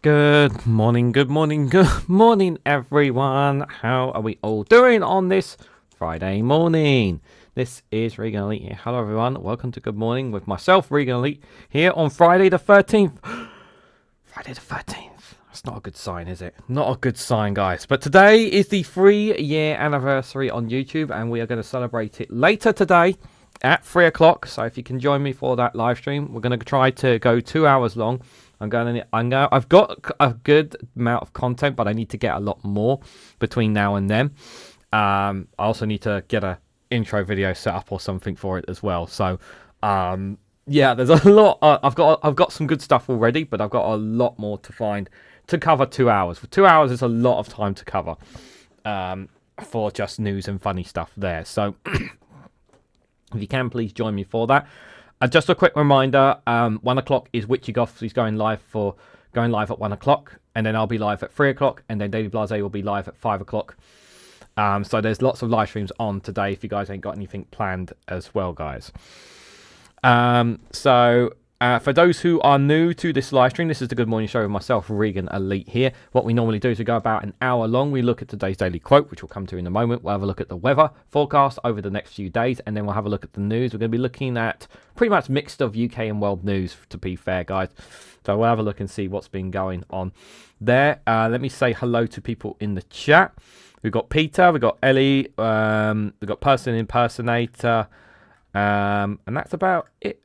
Good morning, good morning, good morning, everyone. How are we all doing on this Friday morning? This is Reganelite here. Hello, everyone. Welcome to Good Morning with myself, Reganelite, here on Friday the 13th. Friday the 13th. That's not a good sign, is it? Not a good sign, guys. But today is the 3-year anniversary on YouTube, and we are going to celebrate it later today at 3 o'clock. So if you can join me for that live stream, we're going to try to go 2 hours long. I've got a good amount of content, but I need to get a lot more between now and then. I also need to get a intro video set up or something for it as well. So, yeah, there's a lot. I've got some good stuff already, but I've got a lot more to cover 2 hours. For 2 hours is a lot of time to cover for just news and funny stuff there. So, if you can, please join me for that. Just a quick reminder, 1 o'clock is Witchy Goth. He's going live at 1 o'clock, and then I'll be live at 3 o'clock, and then Daily Blase will be live at 5 o'clock. So there's lots of live streams on today if you guys ain't got anything planned as well, guys. For those who are new to this live stream, this is the Good Morning Show with myself, Reganelite here. What we normally do is we go about an hour long. We look at today's daily quote, which we'll come to in a moment. We'll have a look at the weather forecast over the next few days, and then we'll have a look at the news. We're going to be looking at pretty much mixed of UK and world news, to be fair, guys. So we'll have a look and see what's been going on there. Let me say hello to people in the chat. We've got Peter, we've got Ellie, we've got Person Impersonator, and that's about it.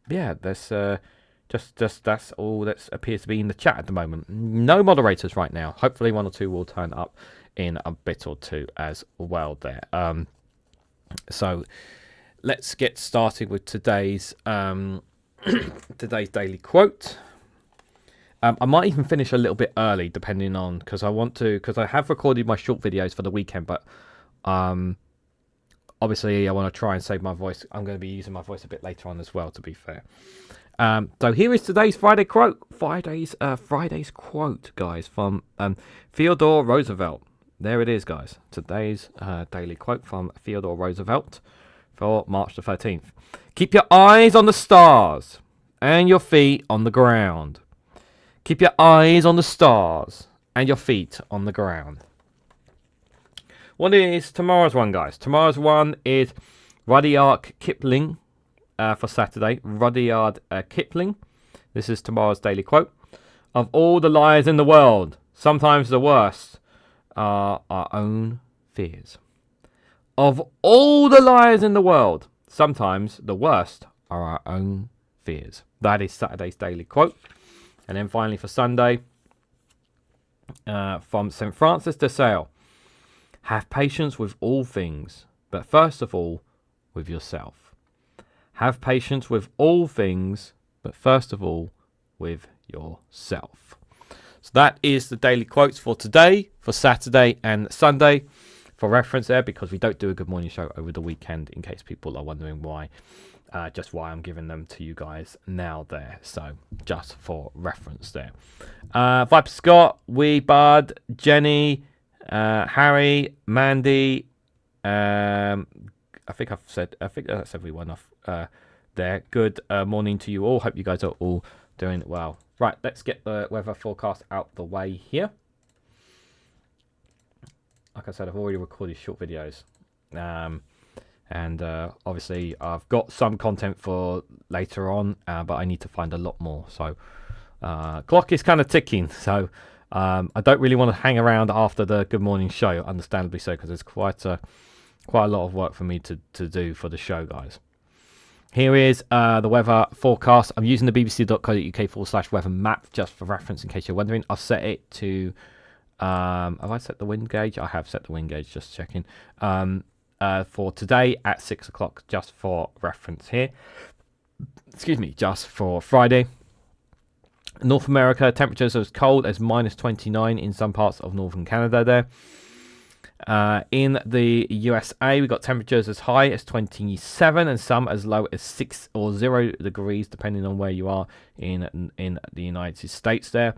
Yeah, that's that's all that appears to be in the chat at the moment. No moderators right now. Hopefully, one or two will turn up in a bit or two as well. There. So let's get started with today's today's daily quote. I might even finish a little bit early, depending on because I have recorded my short videos for the weekend, but obviously, I want to try and save my voice. I'm going to be using my voice a bit later on as well, to be fair. So here is today's Friday quote. Friday's quote, guys, from Theodore Roosevelt. There it is, guys. Today's daily quote from Theodore Roosevelt for March the 13th. Keep your eyes on the stars and your feet on the ground. Keep your eyes on the stars and your feet on the ground. What is tomorrow's one, guys? Tomorrow's one is Rudyard Kipling for Saturday. Rudyard Kipling. This is tomorrow's daily quote. Of all the lies in the world, sometimes the worst are our own fears. Of all the lies in the world, sometimes the worst are our own fears. That is Saturday's daily quote. And then finally for Sunday, from St. Francis de Sales. Have patience with all things, but first of all, with yourself. Have patience with all things, but first of all, with yourself. So that is the daily quotes for today, for Saturday and Sunday. For reference there, because we don't do a Good Morning Show over the weekend, in case people are wondering why. Just why I'm giving them to you guys now there. So, just for reference there. Viper Scott, Wee Bud, Jenny, Harry, Mandy, I think that's everyone off there. Good morning to you all. Hope you guys are all doing well. Right, let's get the weather forecast out the way here. Like I said, I've already recorded short videos. And obviously I've got some content for later on, but I need to find a lot more. So clock is kind of ticking. So I don't really want to hang around after the Good Morning Show, understandably so, because there's quite a lot of work for me to do for the show, guys. Here is the weather forecast. I'm using the bbc.co.uk/weather map just for reference in case you're wondering. I've set it to... have I set the wind gauge? I have set the wind gauge, just checking. For today at 6 o'clock, just for reference here. Excuse me, just for Friday. North America, temperatures as cold as -29 in some parts of northern Canada there. In the USA, we've got temperatures as high as 27 and some as low as 6 or 0 degrees, depending on where you are in the United States there.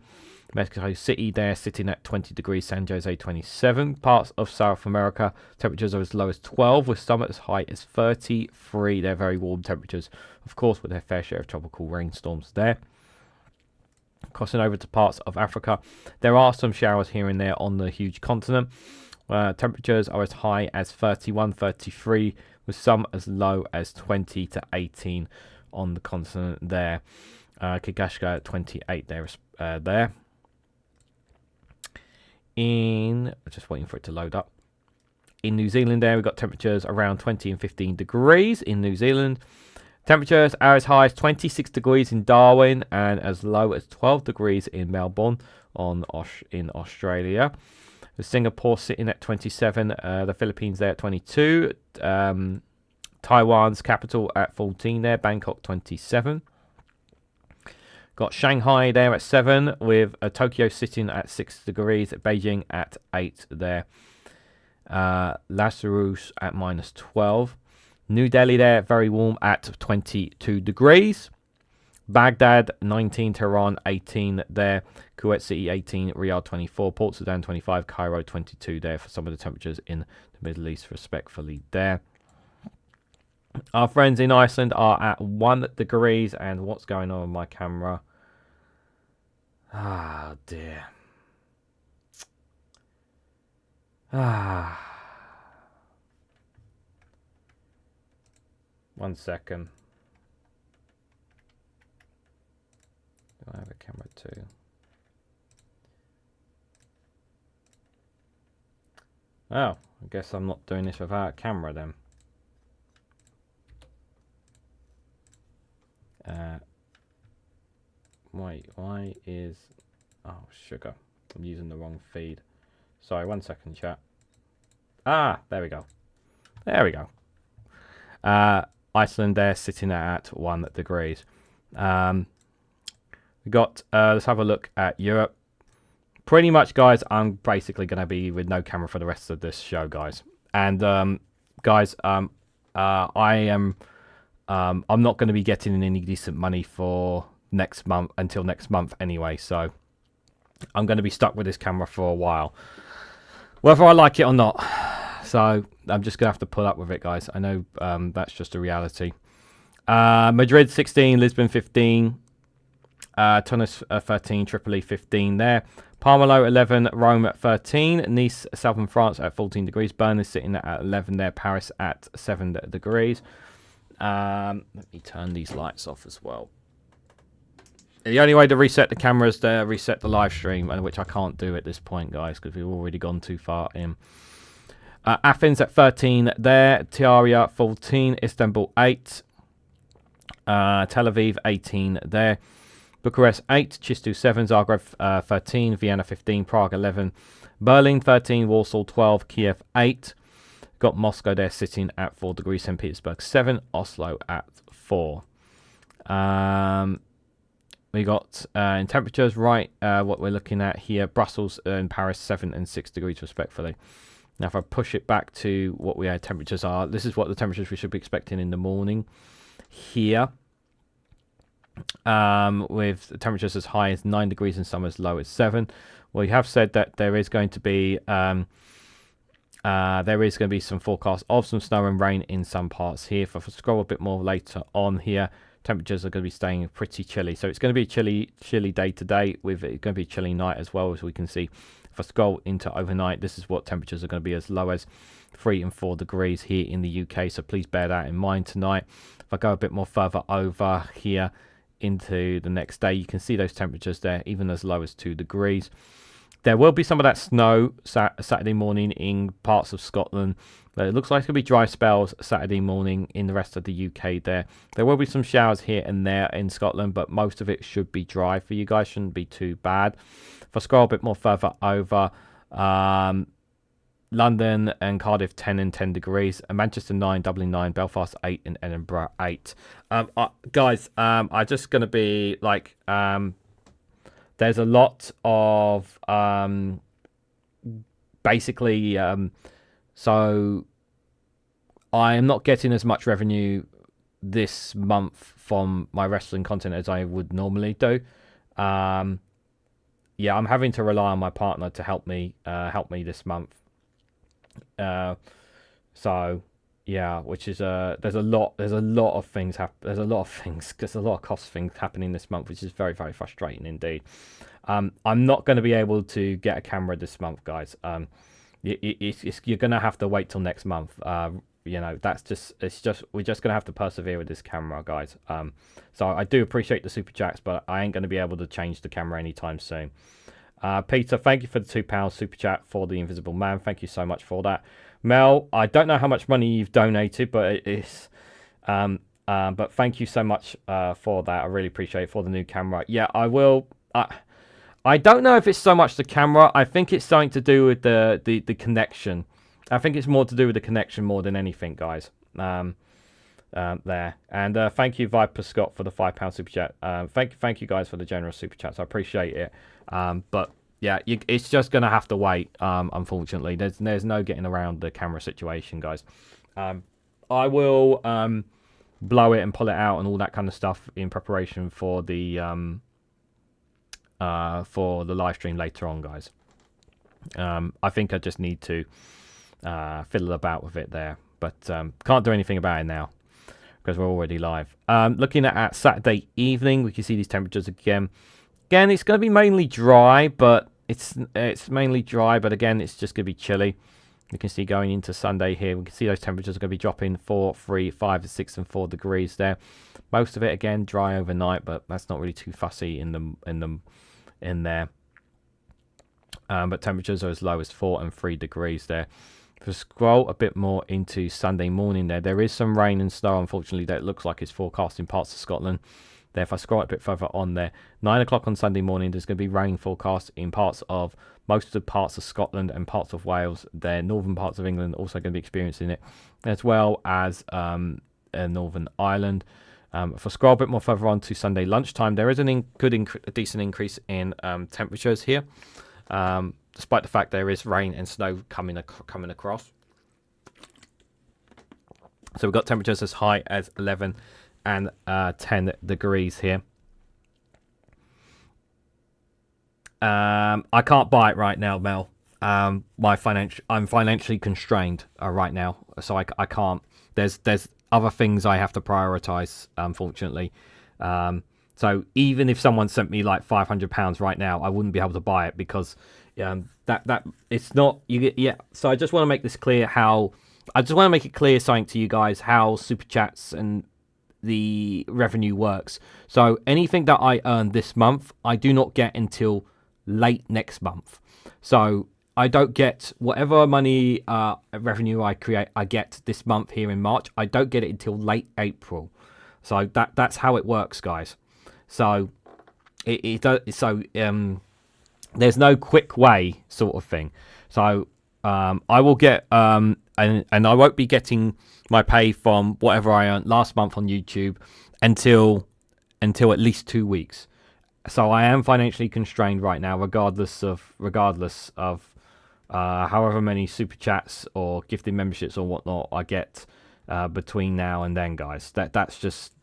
Mexico City there sitting at 20 degrees, San Jose 27. Parts of South America, temperatures are as low as 12, with some as high as 33. They're very warm temperatures, of course, with their fair share of tropical rainstorms there. Crossing over to parts of Africa, there are some showers here and there on the huge continent. Temperatures are as high as 31, 33, with some as low as 20 to 18 on the continent there. Kigashka at 28 there. Just waiting for it to load up. In New Zealand there, we've got temperatures around 20 and 15 degrees in New Zealand. Temperatures are as high as 26 degrees in Darwin and as low as 12 degrees in Melbourne in Australia. Singapore sitting at 27, the Philippines there at 22, Taiwan's capital at 14 there, Bangkok 27. Got Shanghai there at 7, with Tokyo sitting at 6 degrees, Beijing at 8 there. Lazarus at minus 12. New Delhi there, very warm at 22 degrees. Baghdad 19, Tehran 18 there, Kuwait City 18, Riyadh 24, Port Sudan 25, Cairo 22 there for some of the temperatures in the Middle East, respectfully there. Our friends in Iceland are at 1 degrees, and what's going on with my camera? Ah, dear. Ah. 1 second. Do I have a camera too? Oh, I guess I'm not doing this without a camera then. Wait, why is... Oh, sugar. I'm using the wrong feed. Sorry, 1 second, chat. Ah, there we go. There we go. Iceland there sitting at 1 degrees. We got, let's have a look at Europe. Pretty much, guys, I'm basically going to be with no camera for the rest of this show, guys. And, guys, I am... I'm not going to be getting any decent money for next month until next month anyway, so I'm going to be stuck with this camera for a while, whether I like it or not. So I'm just going to have to put up with it, guys. I know that's just a reality. Madrid 16, Lisbon 15, Tunis 13, Tripoli 15 there. Parmelo 11, Rome at 13, Nice, southern France at 14 degrees. Bern is sitting at 11 there, Paris at 7 degrees. Let me turn these lights off as well. The only way to reset the camera is to reset the live stream, and which I can't do at this point, guys, because we've already gone too far in. Athens at 13 there, Tiaria 14, Istanbul 8, Tel Aviv 18 there, Bucharest 8, Chistu 7, Zagreb 13, Vienna 15, Prague 11, Berlin 13, Warsaw 12, Kiev 8. Got Moscow there sitting at 4 degrees, St. Petersburg 7, Oslo at 4. We got in temperatures, right, what we're looking at here, Brussels and Paris 7 and 6 degrees respectively. Now if I push it back to what we had temperatures are, this is what the temperatures we should be expecting in the morning here. With the temperatures as high as 9 degrees and some as low as 7. We have said that there is going to be some forecast of some snow and rain in some parts here. If I scroll a bit more later on here, temperatures are going to be staying pretty chilly. So it's going to be a chilly day today, with it going to be a chilly night as well, as we can see. If I scroll into overnight, this is what temperatures are going to be, as low as 3 and 4 degrees here in the UK. So please bear that in mind tonight. If I go a bit more further over here into the next day, you can see those temperatures there, even as low as 2 degrees. There will be some of that snow Saturday morning in parts of Scotland. It looks like it'll be dry spells Saturday morning in the rest of the UK there. There will be some showers here and there in Scotland, but most of it should be dry for you guys. Shouldn't be too bad. If I scroll a bit more further over, London and Cardiff 10 and 10 degrees, and Manchester 9, Dublin 9, Belfast 8, and Edinburgh 8. Guys, I'm just going to be like... there's a lot of basically so I am not getting as much revenue this month from my wrestling content as I would normally do. Yeah, I'm having to rely on my partner to help me this month. So Yeah, which is there's a lot of things there's a lot of cost things happening this month, which is very, very frustrating indeed. I'm not going to be able to get a camera this month, guys. You're going to have to wait till next month. That's just we're just going to have to persevere with this camera, guys. So I do appreciate the super chats, but I ain't going to be able to change the camera anytime soon. Peter, thank you for the £2 super chat for the Invisible Man. Thank you so much for that. Mel, I don't know how much money you've donated, but but thank you so much for that. I really appreciate it, for the new camera. Yeah, I will. I don't know if it's so much the camera. I think it's something to do with the connection. I think it's more to do with the connection more than anything, guys. There. And thank you, Viper Scott, for the £5 super chat. Thank you guys for the generous super chats. I appreciate it. But yeah, it's just gonna have to wait. Unfortunately, there's no getting around the camera situation, guys. I will blow it and pull it out and all that kind of stuff in preparation for the live stream later on, guys. I think I just need to fiddle about with it there, but can't do anything about it now because we're already live. Looking at Saturday evening, we can see these temperatures again. Again, it's going to be mainly dry, but it's mainly dry, but again, it's just going to be chilly. You can see going into Sunday here, we can see those temperatures are going to be dropping 4, 3, 5, 6, and 4 degrees there. Most of it again dry overnight, but that's not really too fussy in there. But temperatures are as low as 4 and 3 degrees there. If we scroll a bit more into Sunday morning there is some rain and snow, unfortunately, that looks like it's forecast in parts of Scotland. There, if I scroll a bit further on there, 9 o'clock on Sunday morning, there's going to be rain forecast in parts of most of the parts of Scotland and parts of Wales. The northern parts of England also going to be experiencing it, as well as Northern Ireland. If I scroll a bit more further on to Sunday lunchtime, there is a decent increase in temperatures here, despite the fact there is rain and snow coming across. So we've got temperatures as high as 11 and 10 degrees here. I can't buy it right now, Mel. I'm financially constrained right now, so I can't. There's other things I have to prioritize, unfortunately. So even if someone sent me like £500 right now, I wouldn't be able to buy it because that it's not you get. Yeah. So I just want to make this clear something to you guys, how super chats and the revenue works. So anything that I earn this month, I do not get until late next month. So I don't get whatever money revenue I create, I get this month here in March. I don't get it until late April. So that's how it works, guys. So there's no quick way sort of thing. So I will get and I won't be getting my pay from whatever I earned last month on YouTube until at least 2 weeks. So I am financially constrained right now, regardless of however many super chats or gifted memberships or whatnot I get between now and then, guys. That's just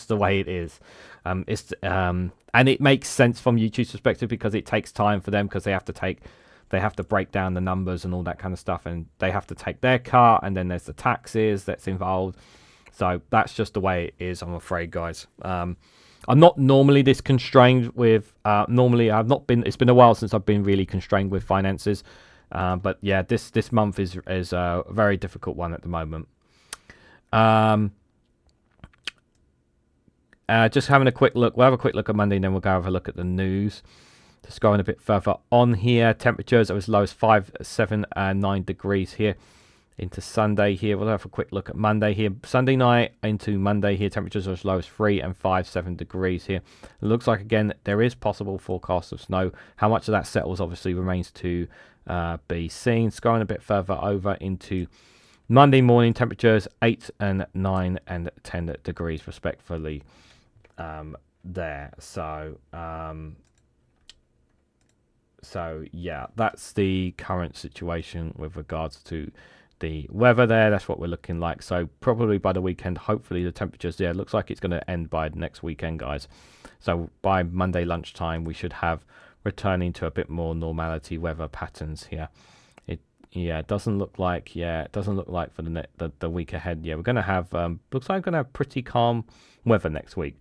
the way it is. And it makes sense from YouTube's perspective because it takes time for them, because they have to break down the numbers and all that kind of stuff, and they have to take their cut, and then there's the taxes that's involved. So that's just the way it is, I'm afraid, guys. I'm not normally this constrained with normally I've not been. It's been a while since I've been really constrained with finances, but yeah, this month is a very difficult one at the moment. Just having a quick look. We'll have a quick look at Monday, and then we'll go have a look at the news. Just going a bit further on here. Temperatures are as low as 5, 7, and 9 degrees here. Into Sunday here, we'll have a quick look at Monday here. Sunday night into Monday here, temperatures are as low as 3 and 5, 7 degrees here. It looks like, again, there is possible forecast of snow. How much of that settles obviously remains to be seen. Going a bit further over into Monday morning, temperatures 8 and 9 and 10 degrees respectively there. So yeah, that's the current situation with regards to the weather there. That's what we're looking like. So probably by the weekend, hopefully the temperatures there, looks like it's going to end by next weekend, guys. So by Monday lunchtime, we should have returning to a bit more normality weather patterns here. Yeah, it doesn't look like. Yeah, it doesn't look like for the week ahead. Yeah, we're gonna have. Looks like we're gonna have pretty calm weather next week.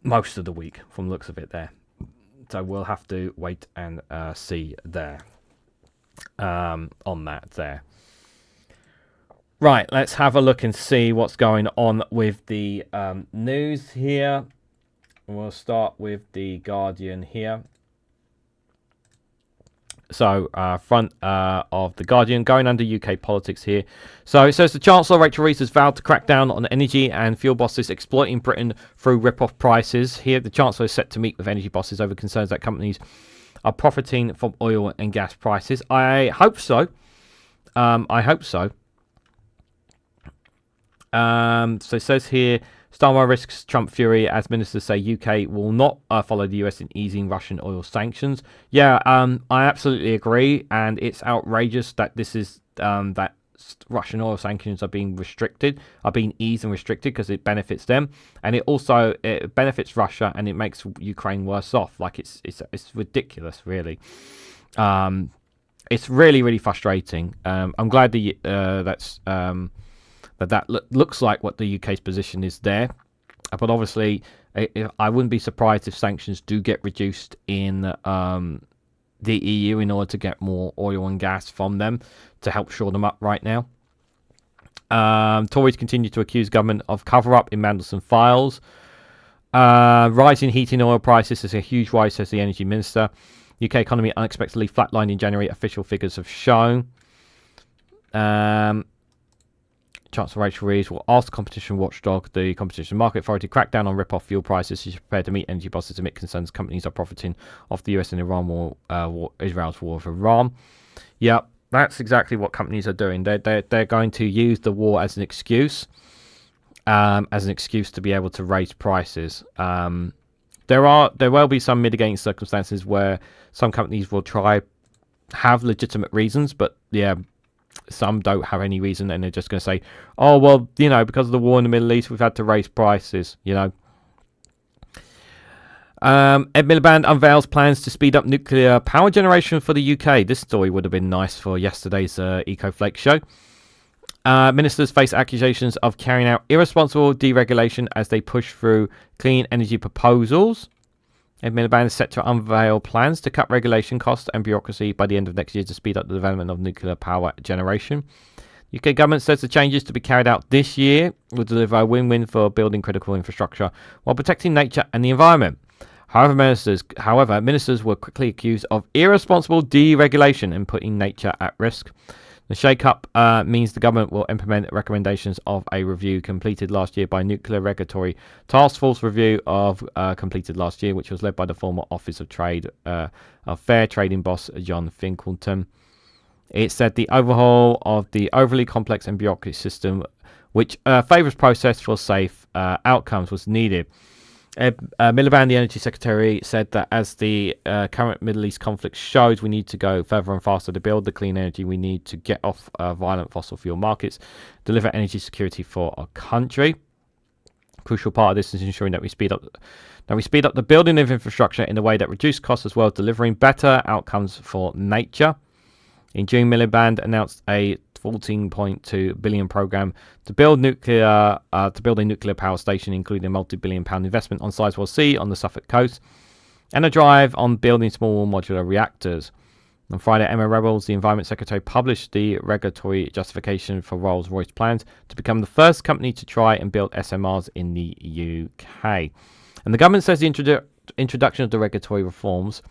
Most of the week, from the looks of it there. So we'll have to wait and see there. On that there. Right, let's have a look and see what's going on with the news here. We'll start with the Guardian here. So, front of the Guardian, going under UK politics here. So it says the Chancellor Rachel Reeves has vowed to crack down on energy and fuel bosses exploiting Britain through rip-off prices. Here, the Chancellor is set to meet with energy bosses over concerns that companies are profiting from oil and gas prices. I hope so. I hope so. So it says here, Starmer risks Trump fury as ministers say UK will not follow the US in easing Russian oil sanctions. Yeah, I absolutely agree, and it's outrageous that this is that Russian oil sanctions are being eased and restricted because it benefits them, and it benefits Russia, and it makes Ukraine worse off. Like it's ridiculous, really. It's really frustrating. I'm glad that looks like what the UK's position is there. But obviously, I wouldn't be surprised if sanctions do get reduced in the EU in order to get more oil and gas from them to help shore them up right now. Tories continue to accuse government of cover-up in Mandelson files. Rising heating oil prices is a huge rise, says the Energy Minister. UK economy unexpectedly flatlined in January, official figures have shown. Chancellor Rachel Reeves will ask the competition watchdog, the Competition Market Authority, crack down on rip-off fuel prices. She's prepared to meet energy bosses amid concerns companies are profiting off the US and Israel's war with Iran. Yeah, that's exactly what companies are doing. They're going to use the war as an excuse to be able to raise prices. There will be some mitigating circumstances where some companies will have legitimate reasons, but yeah. Some don't have any reason, and they're just going to say, oh, well, because of the war in the Middle East, we've had to raise prices, Ed Miliband unveils plans to speed up nuclear power generation for the UK. This story would have been nice for yesterday's EcoFlake show. Ministers face accusations of carrying out irresponsible deregulation as they push through clean energy proposals. Ed Miliband is set to unveil plans to cut regulation costs and bureaucracy by the end of next year to speed up the development of nuclear power generation. UK government says the changes to be carried out this year will deliver a win-win for building critical infrastructure while protecting nature and the environment. However, ministers were quickly accused of irresponsible deregulation and putting nature at risk. The shake-up means the government will implement recommendations of a review completed last year by Nuclear Regulatory Task Force review completed last year, which was led by the former Office of Trade of Fair Trading boss John Finkelton. It said the overhaul of the overly complex and bureaucratic system, which favours process for safe outcomes, was needed. Miliband, the Energy Secretary, said that as the current Middle East conflict shows, we need to go further and faster to build the clean energy we need to get off violent fossil fuel markets, deliver energy security for our country. A crucial part of this is ensuring that we speed up the building of infrastructure in a way that reduces costs as well as delivering better outcomes for nature. In June, Miliband announced a £14.2 billion program to build a nuclear power station, including a multi-billion-pound investment on Sizewell C on the Suffolk coast, and a drive on building small modular reactors. On Friday, Emma Rebels, the Environment Secretary, published the regulatory justification for Rolls-Royce plans to become the first company to try and build SMRs in the UK. And the government says the introduction of the regulatory reforms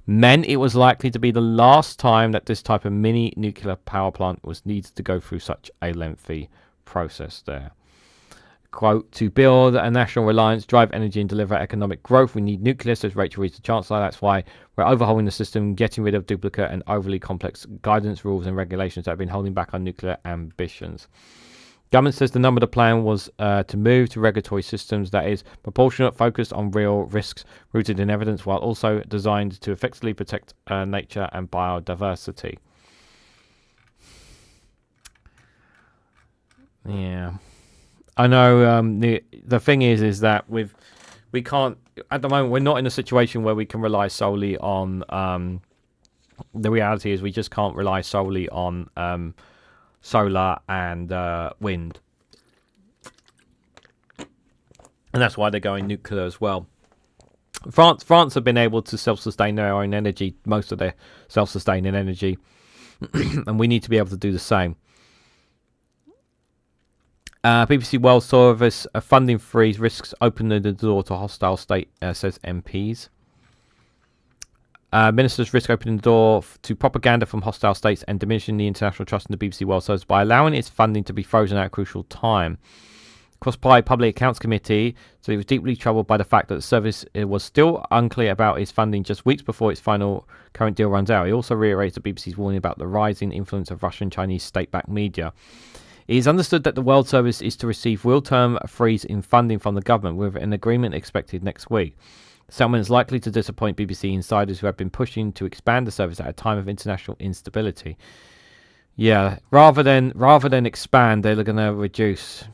meant it was likely to be the last time that this type of mini nuclear power plant was needed to go through such a lengthy process there. Quote, to build a national reliance, drive energy and deliver economic growth, we need nuclear, says Rachel Reeves, the Chancellor. That's why we're overhauling the system, getting rid of duplicate and overly complex guidance, rules and regulations that have been holding back our nuclear ambitions. Government says the number of the plan was to move to regulatory systems that is proportionate, focused on real risks, rooted in evidence, while also designed to effectively protect nature and biodiversity. Yeah, I know. The thing is that we can't at the moment. We're not in a situation where we can rely solely on the reality is we just can't rely solely on solar and wind. And that's why they're going nuclear as well. France have been able to self-sustain their own energy, most of their self-sustaining energy, and we need to be able to do the same. BBC World Service funding freeze risks opening the door to hostile state, says MPs. Ministers risk opening the door to propaganda from hostile states and diminishing the international trust in the BBC World Service by allowing its funding to be frozen at a crucial time. Cross-Party Public Accounts Committee, so he was deeply troubled by the fact that the service was still unclear about its funding just weeks before its final current deal runs out. He also reiterates the BBC's warning about the rising influence of Russian and Chinese state-backed media. It is understood that the World Service is to receive real-term freeze in funding from the government, with an agreement expected next week. The settlement is likely to disappoint BBC insiders who have been pushing to expand the service at a time of international instability. Yeah, rather than expand, they're going to reduce.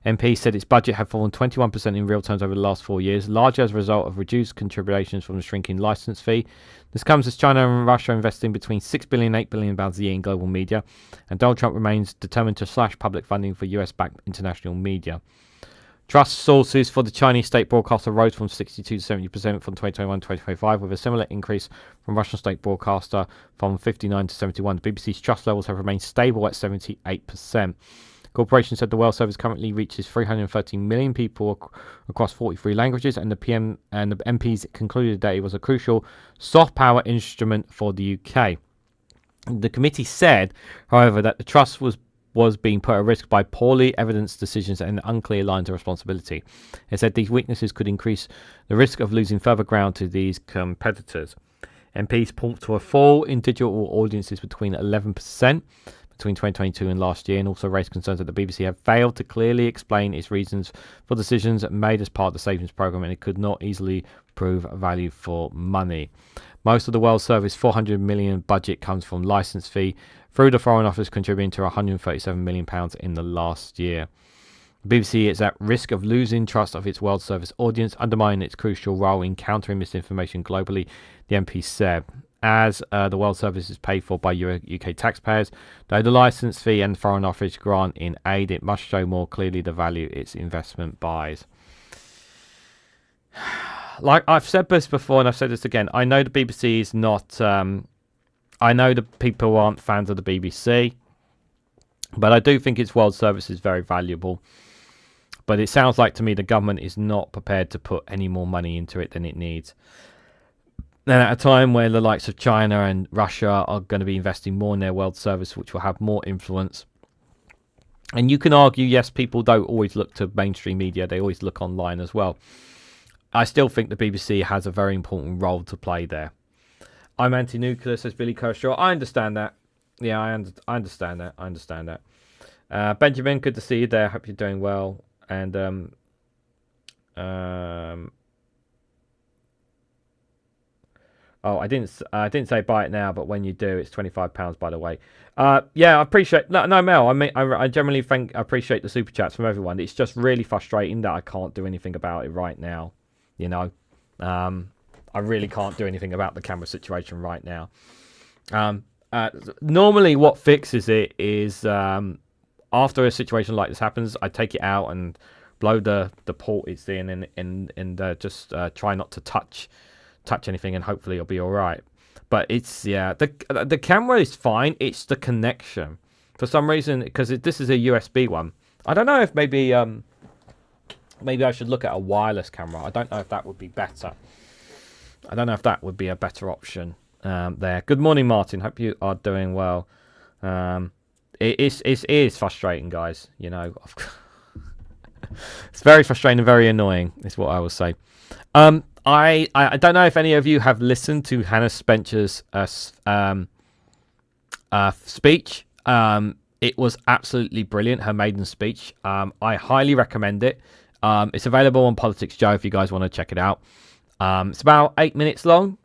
MP said its budget had fallen 21% in real terms over the last 4 years, largely as a result of reduced contributions from the shrinking licence fee. This comes as China and Russia are investing between $6 billion and $8 billion a year in global media, and Donald Trump remains determined to slash public funding for US-backed international media. Trust sources for the Chinese state broadcaster rose from 62 to 70% from 2021 to 2025, with a similar increase from Russian state broadcaster from 59 to 71. The BBC's trust levels have remained stable at 78%. Corporation said the World Service currently reaches 330 million people across 43 languages, and the PM and the MPs concluded that it was a crucial soft power instrument for the UK. The committee said, however, that the trust was being put at risk by poorly evidenced decisions and unclear lines of responsibility. It said these weaknesses could increase the risk of losing further ground to these competitors. MPs point to a fall in digital audiences between 11% between 2022 and last year, and also raised concerns that the BBC have failed to clearly explain its reasons for decisions made as part of the savings programme, and it could not easily prove value for money. Most of the World Service £400 million budget comes from licence fee, through the Foreign Office contributing to £137 million in the last year. The BBC is at risk of losing trust of its World Service audience, undermining its crucial role in countering misinformation globally, the MP said. As the World Service is paid for by UK taxpayers, though the licence fee and Foreign Office grant in aid, it must show more clearly the value its investment buys. Like I've said this before, and I've said this again, I know the BBC is not... I know the people aren't fans of the BBC, but I do think its World Service is very valuable. But it sounds like to me the government is not prepared to put any more money into it than it needs. And at a time where the likes of China and Russia are going to be investing more in their World Service, which will have more influence. And you can argue, yes, people don't always look to mainstream media. They always look online as well. I still think the BBC has a very important role to play there. I'm anti-nuclear, says Billy Kershaw. I understand that. Yeah, I understand that. I understand that. Benjamin, good to see you there. Hope you're doing well. And oh, I didn't say buy it now, but when you do, it's £25, by the way. Yeah, I appreciate... No, Mel, I generally appreciate the super chats from everyone. It's just really frustrating that I can't do anything about it right now. You know? I really can't do anything about the camera situation right now. Normally, what fixes it is after a situation like this happens, I take it out and blow the port it's in and just try not to touch anything, and hopefully it'll be all right. But it's the camera is fine. It's the connection for some reason, because this is a USB one. I don't know if maybe I should look at a wireless camera. I don't know if that would be better. I don't know if that would be a better option there. Good morning, Martin. Hope you are doing well. It is frustrating, guys. You know, it's very frustrating and very annoying, is what I will say. I don't know if any of you have listened to Hannah Spencer's speech. It was absolutely brilliant, her maiden speech. I highly recommend it. It's available on Politics Joe if you guys want to check it out. It's about 8 minutes long,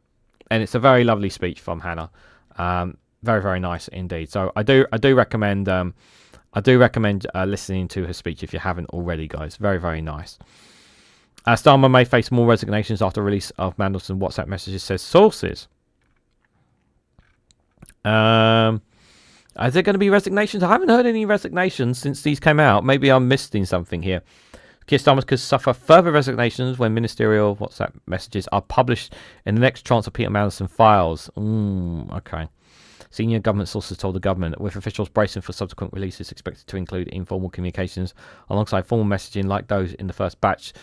and it's a very lovely speech from Hannah. Very, very nice indeed. So I do recommend listening to her speech if you haven't already, guys. Very, very nice. Starmer may face more resignations after release of Mandelson's WhatsApp messages, says sources. Is there going to be resignations? I haven't heard any resignations since these came out. Maybe I'm missing something here. Keir Starmer could suffer further resignations when ministerial WhatsApp messages are published in the next tranche of Peter Mandelson files. Okay. Senior government sources told the government, with officials bracing for subsequent releases expected to include informal communications alongside formal messaging like those in the first batch.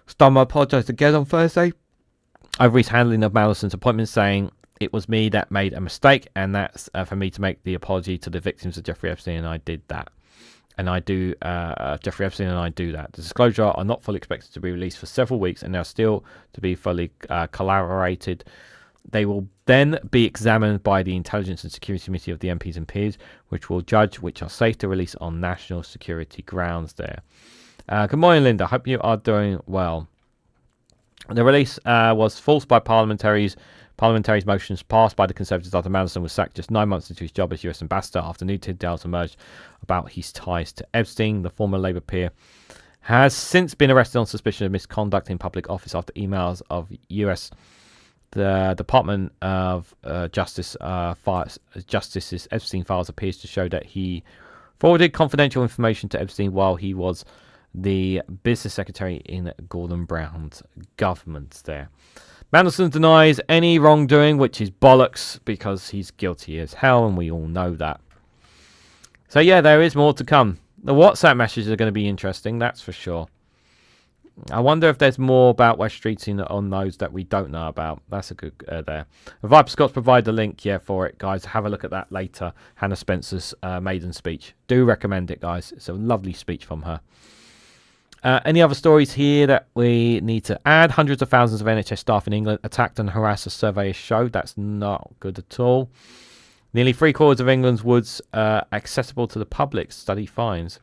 Starmer apologised again on Thursday over his handling of Mandelson's appointment, saying, "It was me that made a mistake, and that's for me to make the apology to the victims of Jeffrey Epstein, and I did that. And I do, Jeffrey Epstein, and I do that. The disclosure are not fully expected to be released for several weeks, and they are still to be fully collaborated. They will then be examined by the Intelligence and Security Committee of the MPs and peers, which will judge which are safe to release on national security grounds." There. Good morning, Linda. Hope you are doing well. The release was forced by parliamentaries' motions passed by the Conservatives after Mandelson was sacked just 9 months into his job as US ambassador after new details emerged about his ties to Epstein. The former Labour peer has since been arrested on suspicion of misconduct in public office after emails of the Department of Justice's Epstein files appears to show that he forwarded confidential information to Epstein while he was the business secretary in Gordon Brown's government there. Mandelson denies any wrongdoing, which is bollocks because he's guilty as hell, and we all know that. So yeah, there is more to come. The WhatsApp messages are going to be interesting, that's for sure. I wonder if there's more about West Street on those that we don't know about. That's a good there. Viper Scott's provide the link, for it, guys. Have a look at that later. Hannah Spencer's maiden speech. Do recommend it, guys. It's a lovely speech from her. Any other stories here that we need to add? Hundreds of thousands of NHS staff in England attacked and harassed, a survey showed. That's not good at all. Nearly 3/4 of England's woods accessible to the public, study finds.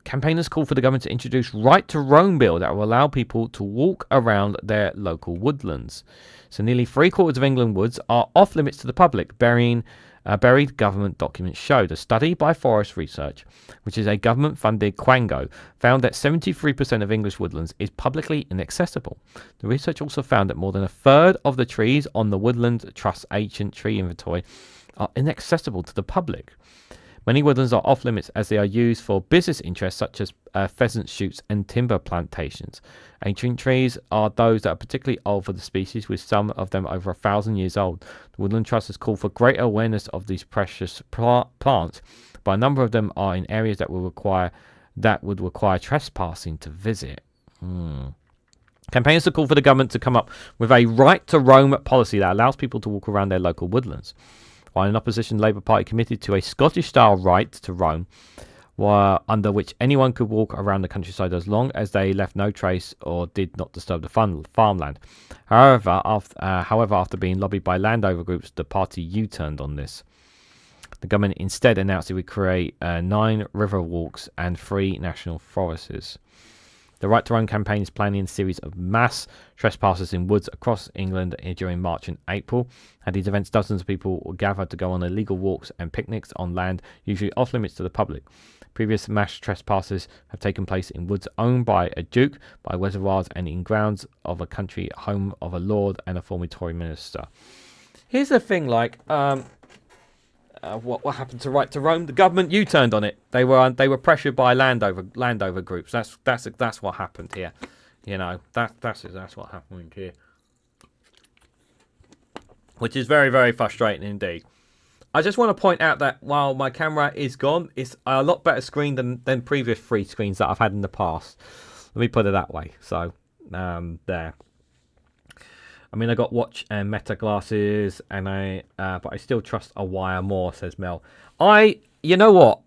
Campaigners call for the government to introduce right to roam bill that will allow people to walk around their local woodlands. So nearly 3/4 of England woods are off limits to the public, buried government documents showed. A study by Forest Research, which is a government-funded quango, found that 73% of English woodlands is publicly inaccessible. The research also found that more than a third of the trees on the Woodland Trust's ancient tree inventory are inaccessible to the public. Many woodlands are off limits as they are used for business interests such as pheasant shoots and timber plantations. Ancient trees are those that are particularly old for the species, with some of them over 1,000 years old. The Woodland Trust has called for greater awareness of these precious plants, but a number of them are in areas that would require trespassing to visit. Campaigners have called for the government to come up with a right to roam policy that allows people to walk around their local woodlands. While in opposition, the Labour Party committed to a Scottish-style right to roam, under which anyone could walk around the countryside as long as they left no trace or did not disturb the farmland. However, after being lobbied by landowner groups, the party U-turned on this. The government instead announced it would create 9 river walks and 3 national forests. The Right to Roam campaign is planning a series of mass trespassers in woods across England during March and April. At these events, dozens of people will gather to go on illegal walks and picnics on land usually off limits to the public. Previous mass trespasses have taken place in woods owned by a duke, by reservoirs, and in grounds of a country home of a lord and a former Tory minister. Here's the thing, what happened to Right to Roam? The government U-turned on it. They were pressured by landowner groups. That's what happened here. That's what happened here. Which is very, very frustrating indeed. I just want to point out that while my camera is gone, it's a lot better screen than previous 3 screens that I've had in the past. Let me put it that way. So there. I mean, I got watch and Meta glasses, and but I still trust a wire more, says Mel. You know what?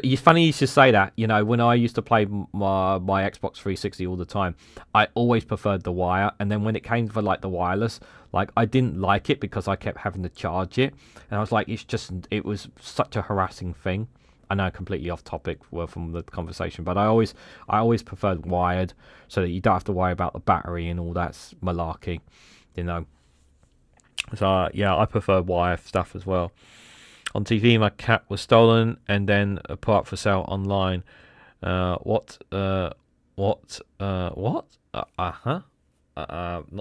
It's funny you should say that. When I used to play my Xbox 360 all the time, I always preferred the wire. And then when it came for the wireless, I didn't like it because I kept having to charge it. And I was like, it was such a harassing thing. I know, completely off topic from the conversation, but I always preferred wired, so that you don't have to worry about the battery and all that malarkey, So yeah, I prefer wire stuff as well. On TV, my cat was stolen and then put up for sale online. What? Not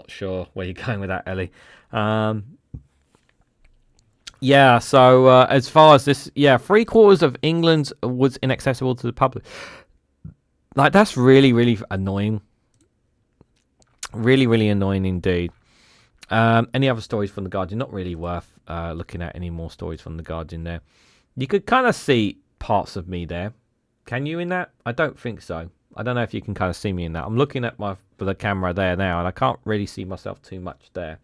sure where you're going with that, Ellie. Yeah, so as far as this, yeah, three-quarters of England was inaccessible to the public. Like, that's really, really annoying. Really, really annoying indeed. Any other stories from The Guardian? Not really worth looking at any more stories from The Guardian there. You could kind of see parts of me there. Can you in that? I don't think so. I don't know if you can kind of see me in that. I'm looking at the camera there now, and I can't really see myself too much there.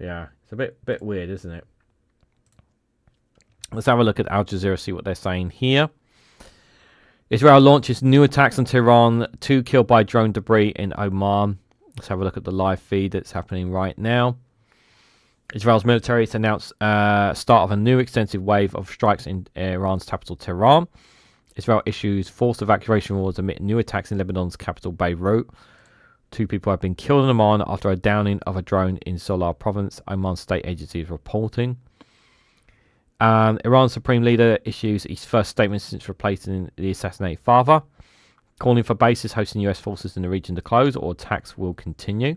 Yeah, it's a bit weird, isn't it? Let's have a look at Al Jazeera, see what they're saying here. Israel launches new attacks on Tehran, 2 killed by drone debris in Oman. Let's have a look at the live feed that's happening right now. Israel's military has announced start of a new extensive wave of strikes in Iran's capital, Tehran. Israel issues forced evacuation orders amid new attacks in Lebanon's capital, Beirut. 2 people have been killed in Oman after a downing of a drone in Solar province, Oman state agency is reporting. Iran's supreme leader issues his first statement since replacing the assassinated father, calling for bases hosting US forces in the region to close or attacks will continue,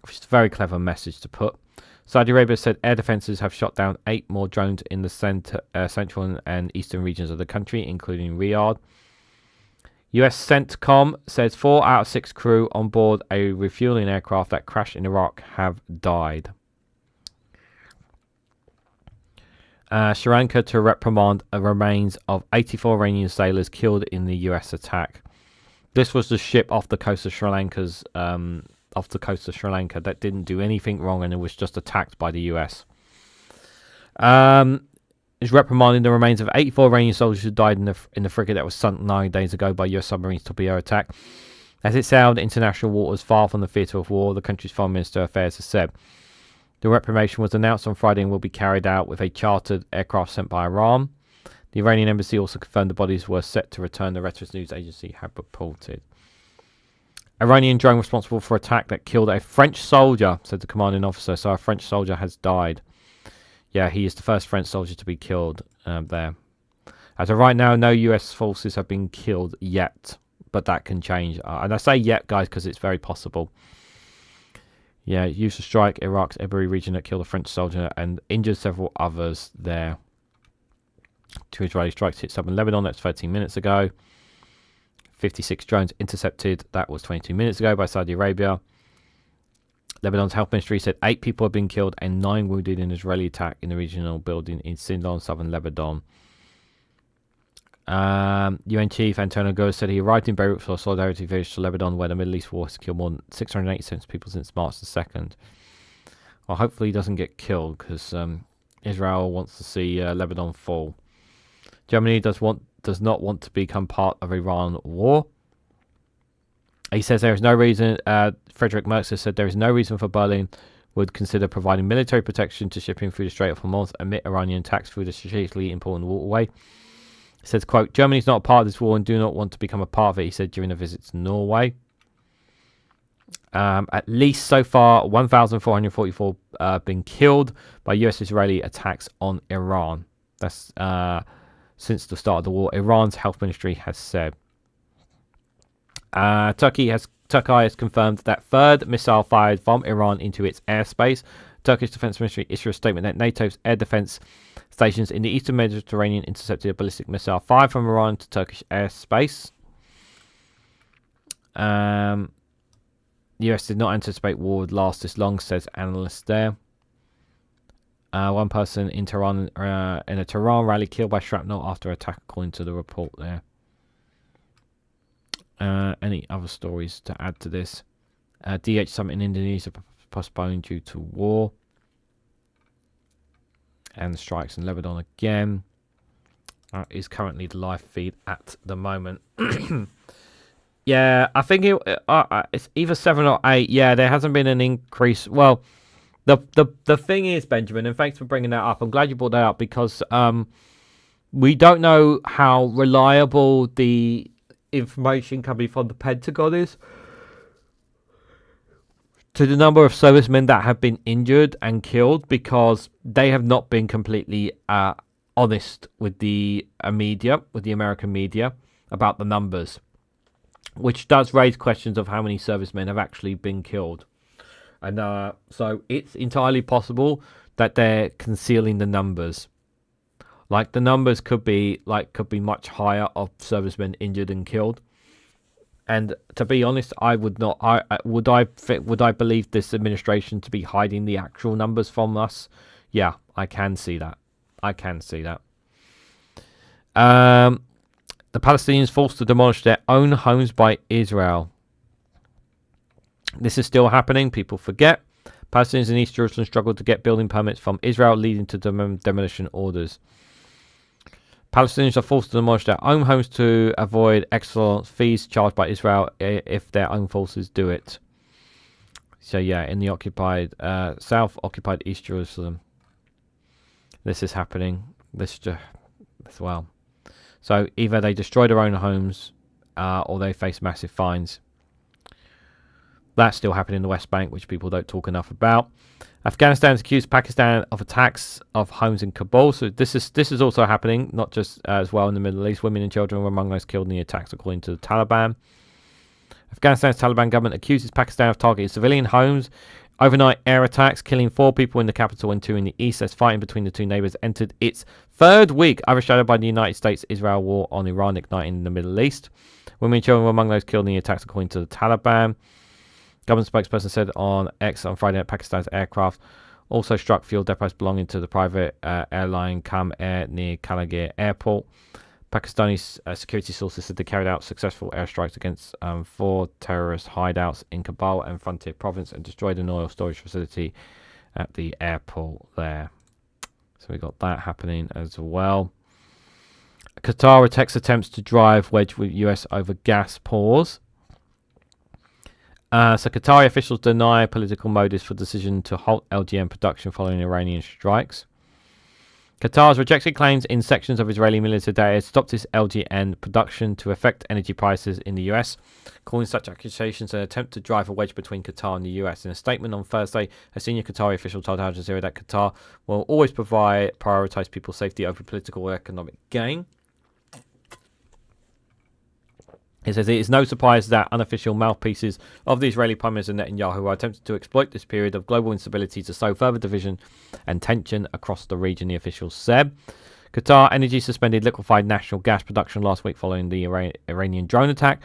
which is a very clever message to put. Saudi Arabia said air defenses have shot down 8 more drones in the central and eastern regions of the country, including Riyadh. US CENTCOM says 4 out of 6 crew on board a refueling aircraft that crashed in Iraq have died. Sri Lanka to reprimand remains of 84 Iranian sailors killed in the US attack. This was the ship off the coast of Sri Lanka's that didn't do anything wrong and it was just attacked by the US. Is reprimanding the remains of 84 Iranian soldiers who died in the frigate that was sunk 9 days ago by US submarines torpedo attack. As it sailed international waters far from the theatre of war, the country's Foreign Minister of Affairs has said. The reprimation was announced on Friday and will be carried out with a chartered aircraft sent by Iran. The Iranian embassy also confirmed the bodies were set to return, the Reuters news agency had reported. Iranian drone responsible for attack that killed a French soldier, said the commanding officer. So a French soldier has died. Yeah, he is the first French soldier to be killed there. As of right now, no US forces have been killed yet, but that can change. And I say yet, guys, because it's very possible. Yeah, used to strike Iraq's Erbil region that killed a French soldier and injured several others there. 2 Israeli strikes hit southern Lebanon. That's 13 minutes ago. 56 drones intercepted. That was 22 minutes ago by Saudi Arabia. Lebanon's health ministry said 8 people have been killed and 9 wounded in an Israeli attack in the regional building in Sindon, southern Lebanon. UN chief Antonio Guterres said he arrived in Beirut for a solidarity visit to Lebanon, where the Middle East war has killed more than 687 people since March the 2nd. Well, hopefully he doesn't get killed, because Israel wants to see Lebanon fall. Germany does not want to become part of Iran war. He says there is no reason, Frederick Merz said there is no reason for Berlin would consider providing military protection to shipping through the Strait of Hormuz amid Iranian attacks through the strategically important waterway. He says, quote, Germany is not a part of this war and do not want to become a part of it, he said during a visit to Norway. At least so far, 1,444 been killed by US-Israeli attacks on Iran. That's since the start of the war, Iran's health ministry has said. Turkey has confirmed that 3rd missile fired from Iran into its airspace. Turkish Defense Ministry issued a statement that NATO's air defense stations in the eastern Mediterranean intercepted a ballistic missile fired from Iran to Turkish airspace. The US did not anticipate war would last this long, says analysts there. One person in Tehran in a Tehran rally killed by shrapnel after attack, according to the report there. Any other stories to add to this? DH summit in Indonesia postponed due to war. And the strikes in Lebanon again. Is currently the live feed at the moment. Yeah, I think it's either 7 or 8. Yeah, there hasn't been an increase. Well, the thing is, Benjamin, and thanks for bringing that up. I'm glad you brought that up because we don't know how reliable the information coming from the Pentagon is to the number of servicemen that have been injured and killed, because they have not been completely honest with the media, with the American media, about the numbers, which does raise questions of how many servicemen have actually been killed. And so it's entirely possible that they're concealing the numbers. Like the numbers could be much higher of servicemen injured and killed. And to be honest, I would not. Would I believe this administration to be hiding the actual numbers from us? Yeah, I can see that. I can see that. The Palestinians forced to demolish their own homes by Israel. This is still happening. People forget. Palestinians in East Jerusalem struggled to get building permits from Israel, leading to demolition orders. Palestinians are forced to demolish their own homes to avoid extra fees charged by Israel if their own forces do it. So yeah, in the occupied South-occupied East Jerusalem, this is happening. This as well. So either they destroy their own homes, or they face massive fines. That's still happening in the West Bank, which people don't talk enough about. Afghanistan has accused Pakistan of attacks of homes in Kabul. So this is also happening, not just as well in the Middle East. Women and children were among those killed in the attacks, according to the Taliban. Afghanistan's Taliban government accuses Pakistan of targeting civilian homes. Overnight air attacks, killing 4 people in the capital and 2 in the east, as fighting between the two neighbours entered its 3rd week, overshadowed by the United States-Israel war on Iran igniting the Middle East. Women and children were among those killed in the attacks, according to the Taliban. Government spokesperson said on X on Friday that Pakistan's aircraft also struck fuel depots belonging to the private airline Kam Air near Kalagir Airport. Pakistani security sources said they carried out successful airstrikes against 4 terrorist hideouts in Kabul and Frontier Province and destroyed an oil storage facility at the airport there. So we got that happening as well. Qatar attacks attempts to drive wedge with US over gas pause. So Qatari officials deny political motives for decision to halt LGN production following Iranian strikes. Qatar has rejected claims in sections of Israeli military data it stopped its LGN production to affect energy prices in the US, calling such accusations an attempt to drive a wedge between Qatar and the US. In a statement on Thursday, a senior Qatari official told Al Jazeera that Qatar will always prioritize people's safety over political or economic gain. It says it is no surprise that unofficial mouthpieces of the Israeli Prime Minister Netanyahu are attempting to exploit this period of global instability to sow further division and tension across the region, the officials said. Qatar Energy suspended liquefied natural gas production last week following the Iranian drone attack.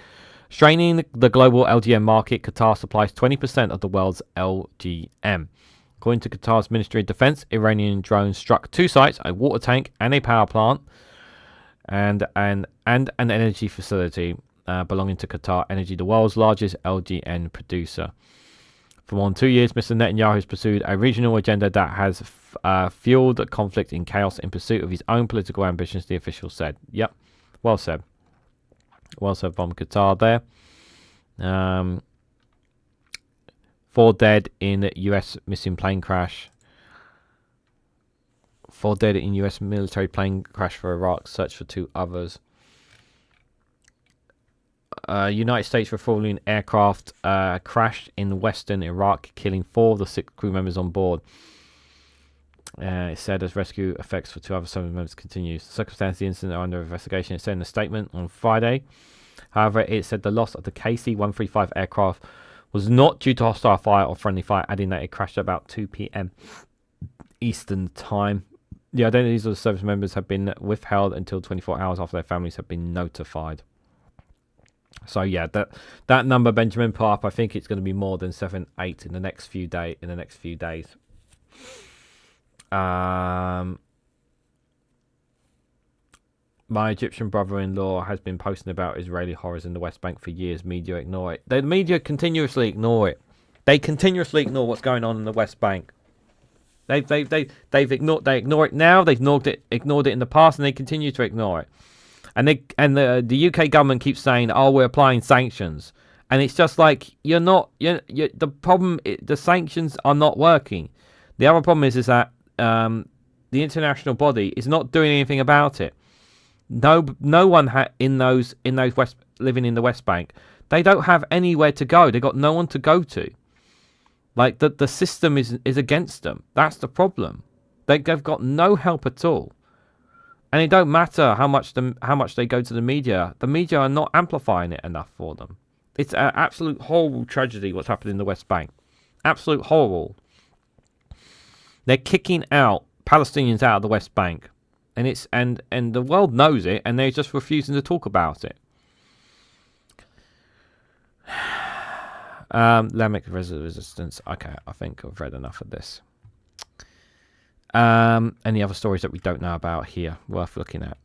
Straining the global LGM market, Qatar supplies 20% of the world's LGM. According to Qatar's Ministry of Defense, Iranian drones struck 2 sites, a water tank and a power plant, and an energy facility. Belonging to Qatar Energy, the world's largest LGN producer. For more than 2 years, Mr. Netanyahu has pursued a regional agenda that has fueled conflict and chaos in pursuit of his own political ambitions, the official said. Yep, well said. Well said from Qatar there. 4 dead in US missing plane crash. 4 dead in US military plane crash for Iraq. Search for 2 others. United States refueling aircraft crashed in western Iraq, killing 4 of the 6 crew members on board. It said as rescue efforts for 2 other service members continues. The circumstances of the incident are under investigation. It said in a statement on Friday. However, it said the loss of the KC-135 aircraft was not due to hostile fire or friendly fire, adding that it crashed at about 2 p.m. Eastern time. The identities of the service members have been withheld until 24 hours after their families have been notified. So yeah, that number Benjamin put up, I think it's going to be more than 7, 8 in the next few days. My Egyptian brother-in-law has been posting about Israeli horrors in the West Bank for years. Media ignore it. The media continuously ignore it. They continuously ignore what's going on in the West Bank. They ignore it now. They've ignored it in the past, and they continue to ignore it. And the UK government keeps saying, "Oh, we're applying sanctions," and it's just like the problem. The sanctions are not working. The other problem is that the international body is not doing anything about it. No one in those living in the West Bank, they don't have anywhere to go. They got no one to go to. Like the system is against them. That's the problem. They've got no help at all. And it don't matter how much they go to the media. The media are not amplifying it enough for them. It's an absolute horrible tragedy what's happened in the West Bank. Absolute horrible. They're kicking out Palestinians out of the West Bank, and it's and the world knows it, and they're just refusing to talk about it. Islamic resistance. Okay, I think I've read enough of this. Any other stories that we don't know about here worth looking at?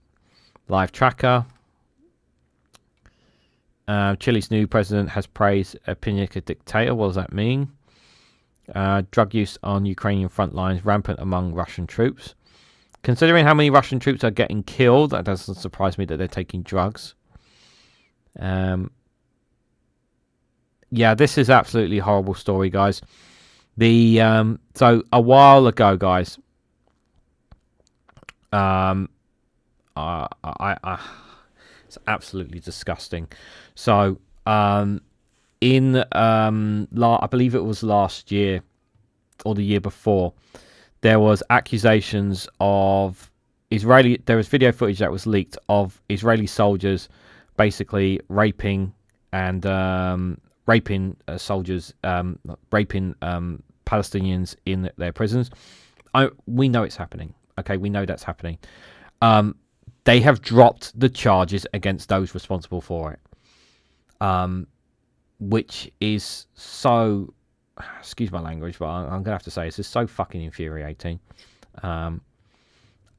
Live tracker. Chile's new president has praised a Pinochet dictator. What does that mean? Drug use on Ukrainian front lines rampant among Russian troops. Considering how many Russian troops are getting killed, that doesn't surprise me that they're taking drugs. Yeah, this is absolutely horrible story, guys. So a while ago, guys, it's absolutely disgusting. So I believe it was last year or the year before, there was accusations of there was video footage that was leaked of Israeli soldiers basically raping soldiers, raping Palestinians in their prisons. We know it's happening. Okay, we know that's happening. They have dropped the charges against those responsible for it, which is so, excuse my language, but I'm going to have to say this is so fucking infuriating. And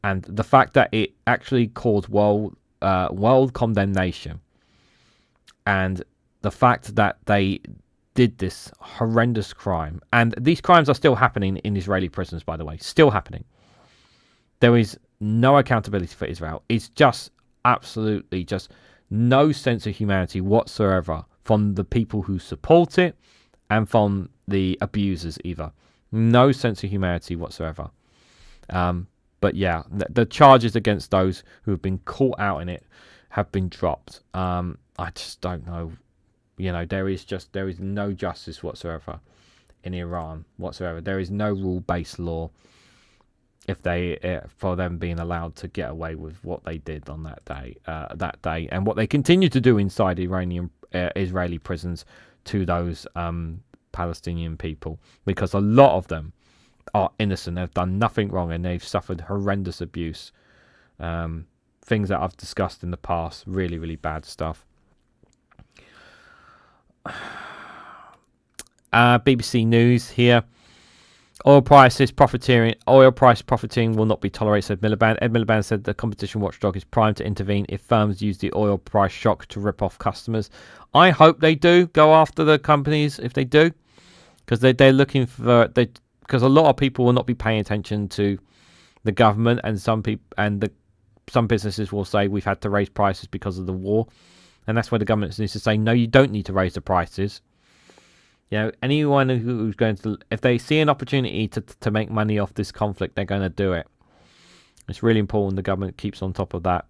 the fact that it actually caused world condemnation, and the fact that they did this horrendous crime, and these crimes are still happening in Israeli prisons, by the way, still happening. There is no accountability for Israel. It's just absolutely just no sense of humanity whatsoever from the people who support it and from the abusers either. No sense of humanity whatsoever. But yeah, the charges against those who have been caught out in it have been dropped. I just don't know. You know, there is no justice whatsoever in Iran whatsoever. There is no rule-based law for them being allowed to get away with what they did on that day, and what they continue to do inside Israeli prisons to those Palestinian people, because a lot of them are innocent. They've done nothing wrong, and they've suffered horrendous abuse. Things that I've discussed in the past, really, really bad stuff. BBC News here. Oil price profiteering will not be tolerated, said Miliband. Ed Miliband said the competition watchdog is primed to intervene if firms use the oil price shock to rip off customers. I hope they do go after the companies if they do, because they're looking for because a lot of people will not be paying attention to the government, and some businesses will say we've had to raise prices because of the war, and that's where the government needs to say no, you don't need to raise the prices. You know, anyone who's going to, if they see an opportunity to make money off this conflict, they're going to do it. It's really important the government keeps on top of that.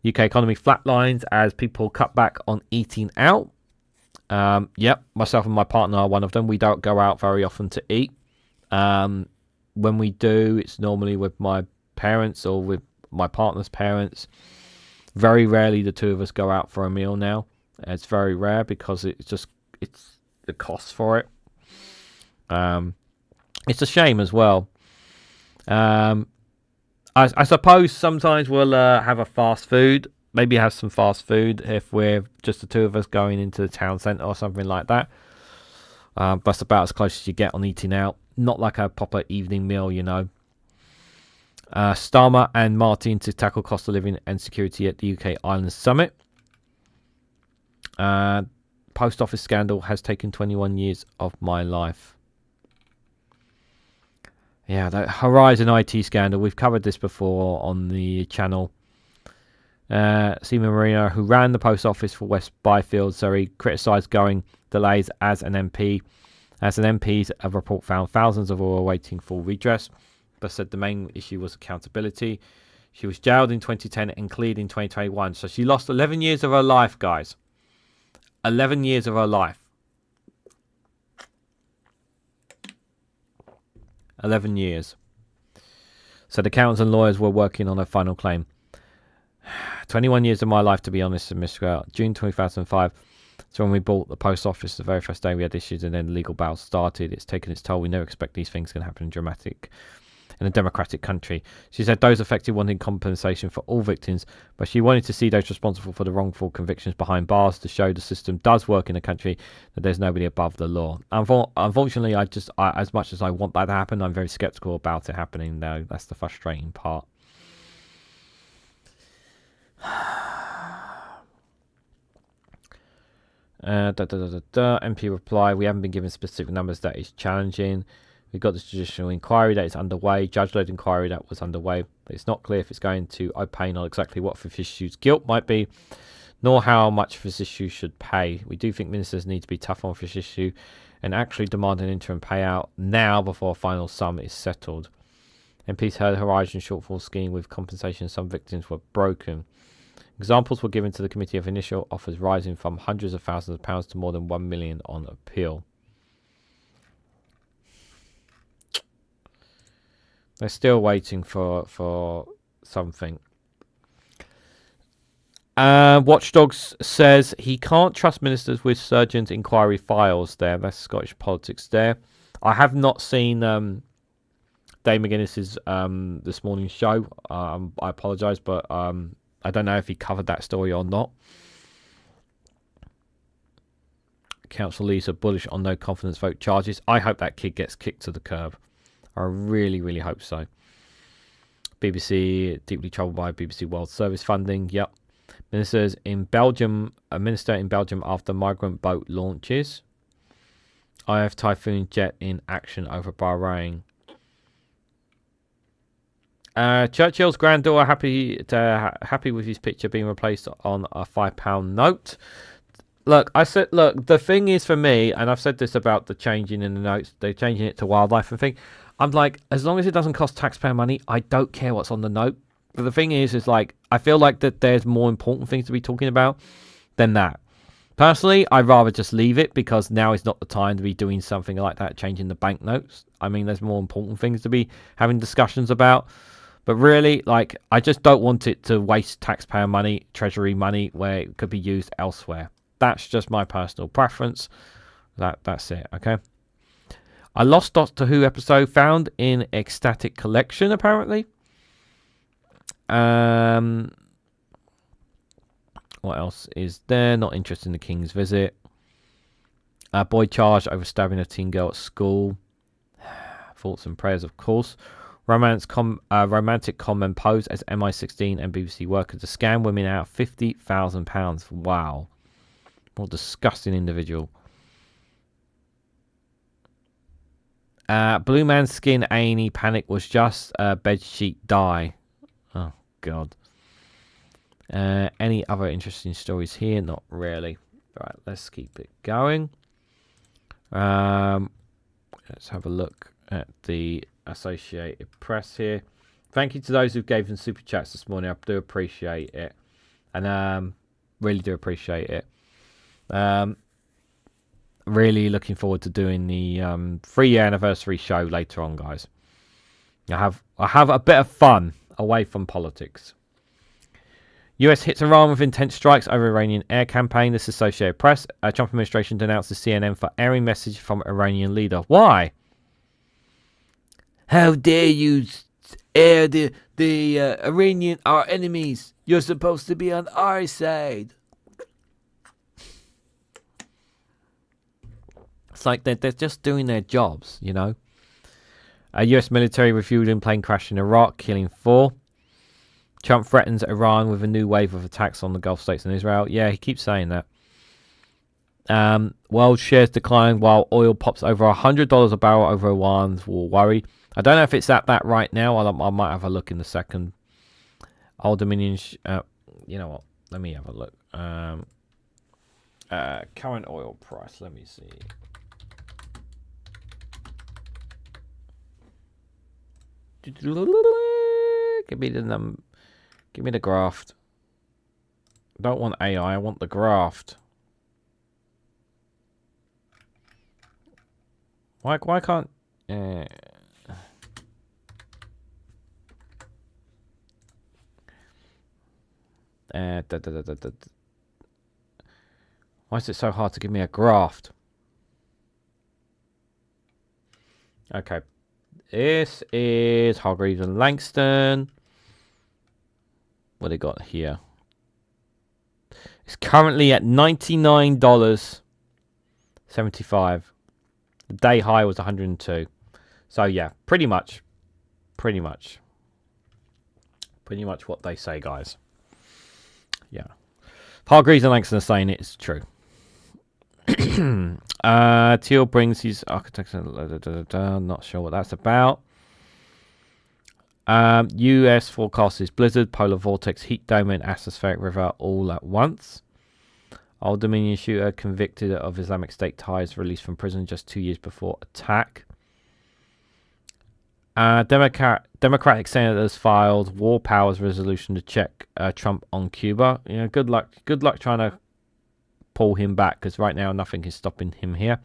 UK economy flatlines as people cut back on eating out. Yep, myself and my partner are one of them. We don't go out very often to eat. When we do, it's normally with my parents or with my partner's parents. Very rarely the two of us go out for a meal now. It's very rare because it's the cost for it. It's a shame as well. I suppose sometimes we'll have a fast food. Maybe have some fast food if we're just the two of us going into the town centre or something like that. That's about as close as you get on eating out. Not like a proper evening meal, you know. Starmer and Martin to tackle cost of living and security at the UK Ireland Summit. Post office scandal has taken 21 years of my life. Yeah, the Horizon IT scandal. We've covered this before on the channel. Seema Marino, who ran the post office for West Byfield, Surrey, criticised going delays as an MP. As an MP, a report found thousands of oil waiting for redress, but said the main issue was accountability. She was jailed in 2010 and cleared in 2021. So she lost 11 years of her life, guys. 11 years of her life. 11 years. So the accountants and lawyers were working on a final claim. 21 years of my life, to be honest, Mr. June 2005. So when we bought the post office, the very first day we had issues, and then legal battles started. It's taken its toll. We never expect these things can happen in a democratic country. She said those affected wanted compensation for all victims, but she wanted to see those responsible for the wrongful convictions behind bars to show the system does work in a country, that there's nobody above the law. Unfortunately, as much as I want that to happen, I'm very skeptical about it happening, though. That's the frustrating part. MP reply, we haven't been given specific numbers. That is challenging. We've got this judicial inquiry that is underway, judge-led inquiry that was underway, but it's not clear if it's going to opine on exactly what Fishishu's guilt might be, nor how much Fishishu should pay. We do think ministers need to be tough on Fishishu and actually demand an interim payout now before a final sum is settled. MPs heard Horizon shortfall scheme with compensation. Some victims were broken. Examples were given to the committee of initial offers rising from hundreds of thousands of pounds to more than 1 million on appeal. They're still waiting for something. Watchdogs says he can't trust ministers with Surgeon's inquiry files there. That's Scottish politics there. I have not seen Dave McGuinness's this morning's show. I apologise, but I don't know if he covered that story or not. Council leads are bullish on no confidence vote charges. I hope that kid gets kicked to the curb. I really, really hope so. BBC deeply troubled by BBC World Service funding. Yep. Ministers in Belgium. A minister in Belgium after migrant boat launches. IF Typhoon jet in action over Bahrain. Churchill's granddaughter happy with his picture being replaced on a £5 note. Look, the thing is for me, and I've said this about the changing in the notes, they're changing it to wildlife and thing. I'm like, as long as it doesn't cost taxpayer money, I don't care what's on the note. But the thing is like, I feel like that there's more important things to be talking about than that. Personally, I'd rather just leave it because now is not the time to be doing something like that, changing the banknotes. I mean, there's more important things to be having discussions about. But really, like, I just don't want it to waste taxpayer money, treasury money, where it could be used elsewhere. That's just my personal preference. That's it, okay? A lost Doctor Who episode found in Ecstatic Collection, apparently. What else is there? Not interested in the King's Visit. A boy charged over stabbing a teen girl at school. Thoughts and prayers, of course. Romantic comment posed as MI16 and BBC worker to scam women out of £50,000. Wow. What a disgusting individual. Blue Man's Skin A&E panic was just bedsheet dye. Oh, God. Any other interesting stories here? Not really. Right, let's keep it going. Let's have a look at the Associated Press here. Thank you to those who gave them super chats this morning. I do appreciate it, and really do appreciate it. Really looking forward to doing the 3-year anniversary show later on, guys. I have a bit of fun away from politics. US hits Iran with intense strikes over Iranian air campaign. This is Associated Press. Trump administration denounces CNN for airing message from Iranian leader. Why? How dare you air the Iranian, our enemies? You're supposed to be on our side. It's like they're just doing their jobs, you know. US military refueling plane crash in Iraq, killing 4. Trump threatens Iran with a new wave of attacks on the Gulf states and Israel. Yeah, he keeps saying that. World shares decline while oil pops over $100 a barrel over Iran's war worry. I don't know if it's at that right now. I might have a look in a second. Old Dominion, you know what? Let me have a look. Current oil price. Let me see. Give me the graft. I don't want AI. I want the graft. Why can't? Why is it so hard to give me a graft? Okay. This is Hargreaves and Langston. What they got here? It's currently at $99.75. The day high was 102. So yeah, pretty much what they say, guys. Yeah. Hargreaves and Langston are saying it's true. Teal brings his architecture. Not sure what that's about. US forecasts blizzard, polar vortex, heat dome, and atmospheric river all at once. Old Dominion shooter convicted of Islamic State ties released from prison just 2 years before attack. Democratic senators filed war powers resolution to check Trump on Cuba. You know, good luck trying to pull him back, because right now nothing is stopping him here.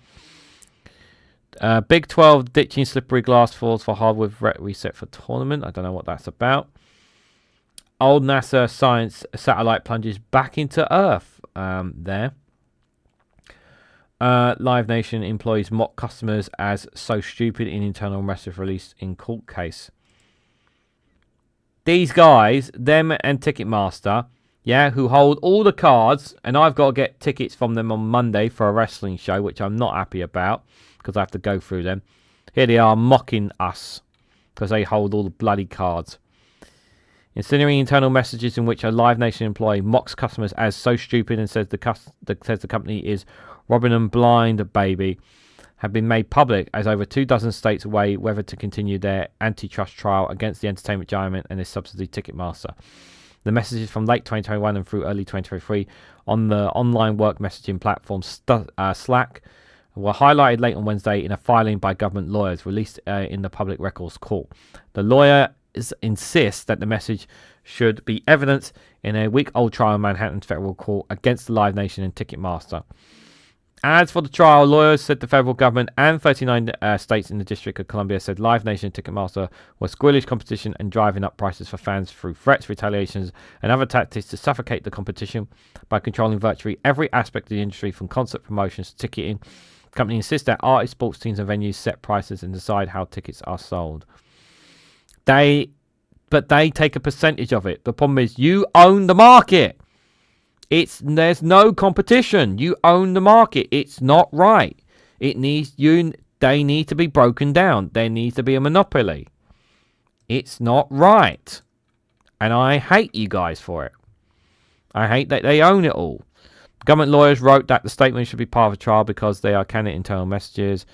Big 12 ditching slippery glass falls for hardwood reset for tournament. I don't know what that's about. Old NASA science satellite plunges back into Earth. There. Live Nation employees mock customers as so stupid in internal message released in court case. These guys, them and Ticketmaster, yeah, who hold all the cards, and I've got to get tickets from them on Monday for a wrestling show, which I'm not happy about because I have to go through them. Here they are mocking us because they hold all the bloody cards. Insinuating internal messages in which a Live Nation employee mocks customers as so stupid and says the company is robbing them blind, baby, have been made public as over 24 states weigh whether to continue their antitrust trial against the entertainment giant and its subsidiary Ticketmaster. The messages from late 2021 and through early 2023 on the online work messaging platform Slack were highlighted late on Wednesday in a filing by government lawyers released in the Public Records Court. The lawyer insists that the message should be evidence in a week-old trial in Manhattan federal court against the Live Nation and Ticketmaster. As for the trial, lawyers said the federal government and 39 states in the District of Columbia said Live Nation and Ticketmaster were squeamish competition and driving up prices for fans through threats, retaliations, and other tactics to suffocate the competition by controlling virtually every aspect of the industry, from concert promotions to ticketing. The company insists that artists, sports teams, and venues set prices and decide how tickets are sold. But they take a percentage of it. The problem is you own the market. There's no competition. You own the market. It's not right. They need to be broken down. There needs to be a monopoly. It's not right. And I hate you guys for it. I hate that they own it all. Government lawyers wrote that the statement should be part of a trial because they are candid internal messages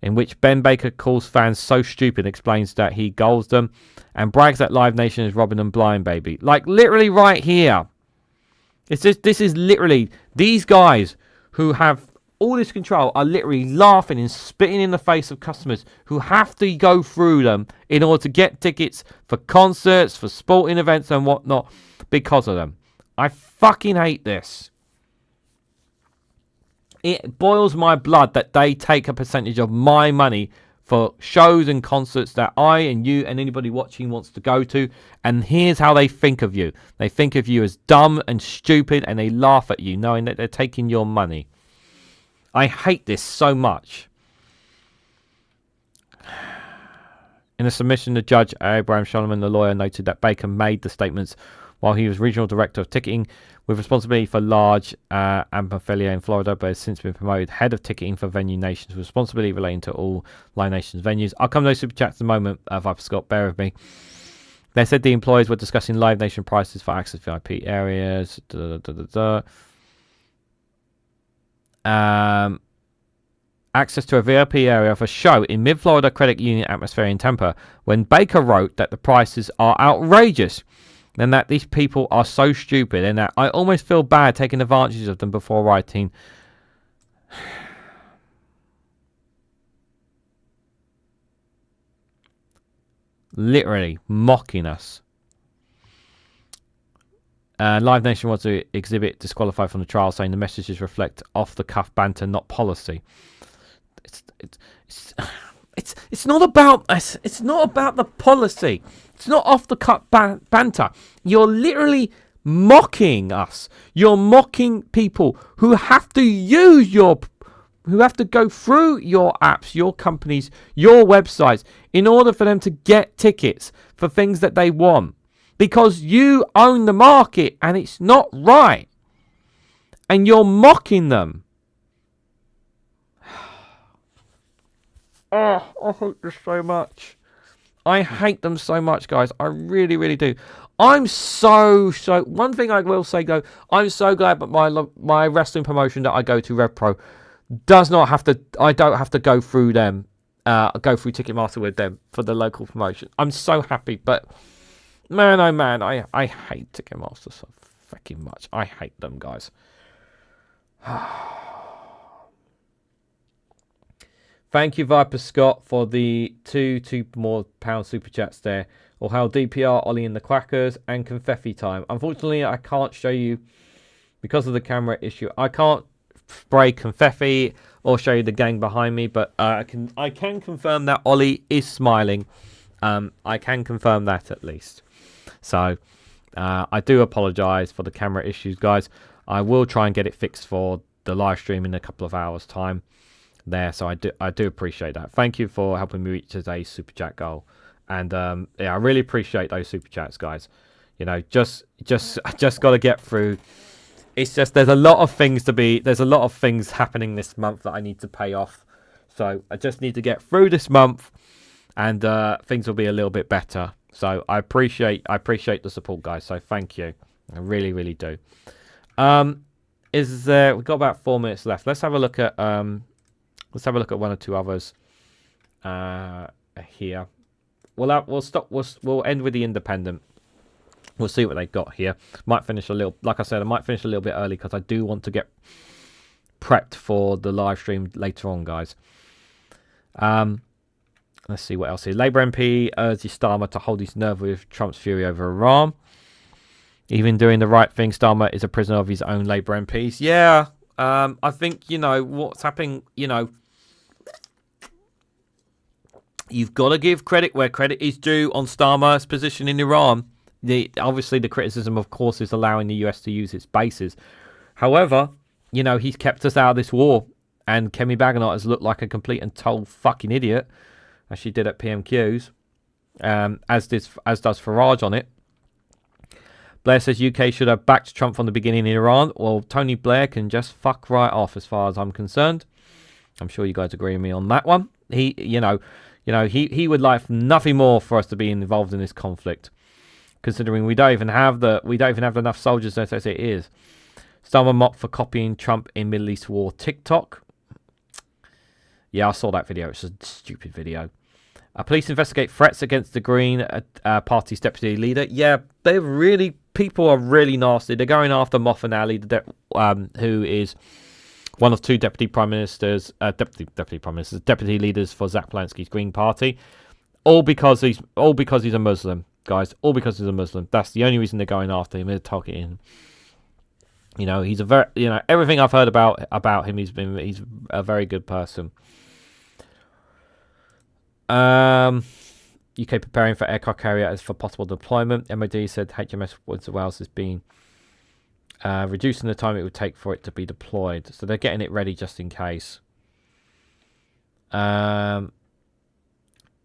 in which Ben Baker calls fans so stupid, explains that he gulls them, and brags that Live Nation is robbing them blind, baby. Like, literally right here. This is literally, these guys who have all this control are literally laughing and spitting in the face of customers who have to go through them in order to get tickets for concerts, for sporting events and whatnot because of them. I fucking hate this. It boils my blood that they take a percentage of my money for shows and concerts that I and you and anybody watching wants to go to. And here's how they think of you. They think of you as dumb and stupid, and they laugh at you knowing that they're taking your money. I hate this so much. In a submission to Judge Abraham Solomon, the lawyer noted that Baker made the statements while he was regional director of ticketing with responsibility for large Amphitheater in Florida, but has since been promoted head of ticketing for Venue Nations with responsibility relating to all Live Nations venues. I'll come to those super chats in a moment, Viper Scott, bear with me. They said the employees were discussing Live Nation prices for access VIP areas. Access to a VIP area for a show in Mid-Florida Credit Union Atmosphere in Tampa, when Baker wrote that the prices are outrageous and that these people are so stupid and that I almost feel bad taking advantage of them before writing. Literally mocking us. Live Nation wants to exhibit disqualified from the trial, saying the messages reflect off-the-cuff banter, not policy. It's not about us. It's not about the policy. It's not off-the-cuff banter. You're literally mocking us. You're mocking people who have to who have to go through your apps, your companies, your websites in order for them to get tickets for things that they want. Because you own the market and it's not right. And you're mocking them. Oh, I hate this so much. I hate them so much, guys. I really, really do. I'm so... One thing I will say, though, I'm so glad that my wrestling promotion that I go to, Rev Pro, does not have to... I don't have to go through them, go through Ticketmaster with them for the local promotion. I'm so happy, but... Man, oh man, I hate Ticketmaster so freaking much. I hate them, guys. Thank you, Viper Scott, for the two more pound super chats there. Or how DPR, Ollie and the Quackers, and Confetti Time. Unfortunately, I can't show you because of the camera issue. I can't spray confetti or show you the gang behind me, but I can confirm that Ollie is smiling. I can confirm that at least. So I do apologise for the camera issues, guys. I will try and get it fixed for the live stream in a couple of hours' time. There, so I do appreciate that. Thank you for helping me reach today's super chat goal, and yeah, I really appreciate those super chats, guys. You know, just got to get through. It's just there's a lot of things happening this month that I need to pay off, so I just need to get through this month, and things will be a little bit better. So I appreciate the support, guys. So thank you, I really, really do. We've got about 4 minutes left. Let's have a look at Let's have a look at one or two others here. We'll end with the Independent. We'll see what they've got here. Might finish a little, like I said, I might finish a little bit early because I do want to get prepped for the live stream later on, guys. Let's see what else here. Labour MP urges Starmer to hold his nerve with Trump's fury over Iran. Even doing the right thing, Starmer is a prisoner of his own Labour MPs. Yeah, I think, you know, what's happening, you know, you've got to give credit where credit is due on Starmer's position in Iran. Obviously, the criticism, of course, is allowing the US to use its bases. However, you know, he's kept us out of this war. And Kemi Badenoch has looked like a complete and total fucking idiot, as she did at PMQs, as does Farage on it. Blair says UK should have backed Trump from the beginning in Iran. Well, Tony Blair can just fuck right off as far as I'm concerned. I'm sure you guys agree with me on that one. He would like nothing more for us to be involved in this conflict, considering we don't even have enough soldiers as it is. Starmer mocked for copying Trump in Middle East war TikTok. Yeah, I saw that video. It's a stupid video. Police investigate threats against the Green Party's deputy leader. Yeah, people are really nasty. They're going after Moffat Ali, who is one of two deputy leaders for Zach Polanski's Green Party. All because he's a Muslim, guys. All because he's a Muslim. That's the only reason they're going after him. They're targeting him. You know, he's everything I've heard about him. He's a very good person. UK preparing for aircraft carrier as for possible deployment. MOD said HMS Woods of Wales has been reducing the time it would take for it to be deployed, so they're getting it ready just in case. They're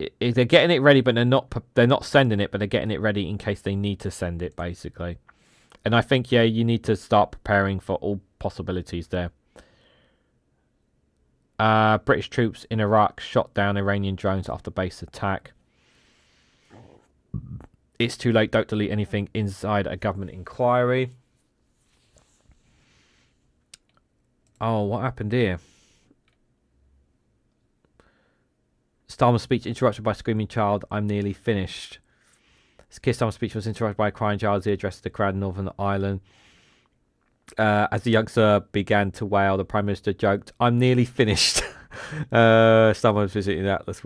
getting it ready, but they're not sending it, but they're getting it ready in case they need to send it, basically. And I think, yeah, you need to start preparing for all possibilities there. British troops in Iraq shot down Iranian drones after base attack. It's too late. Don't delete anything inside a government inquiry. Oh, what happened here? Starmer's speech interrupted by screaming child. I'm nearly finished. Keir Starmer's speech was interrupted by a crying child as he addressed the crowd in Northern Ireland. As the youngster began to wail, the Prime Minister joked, I'm nearly finished. Starmer was visiting Atlas.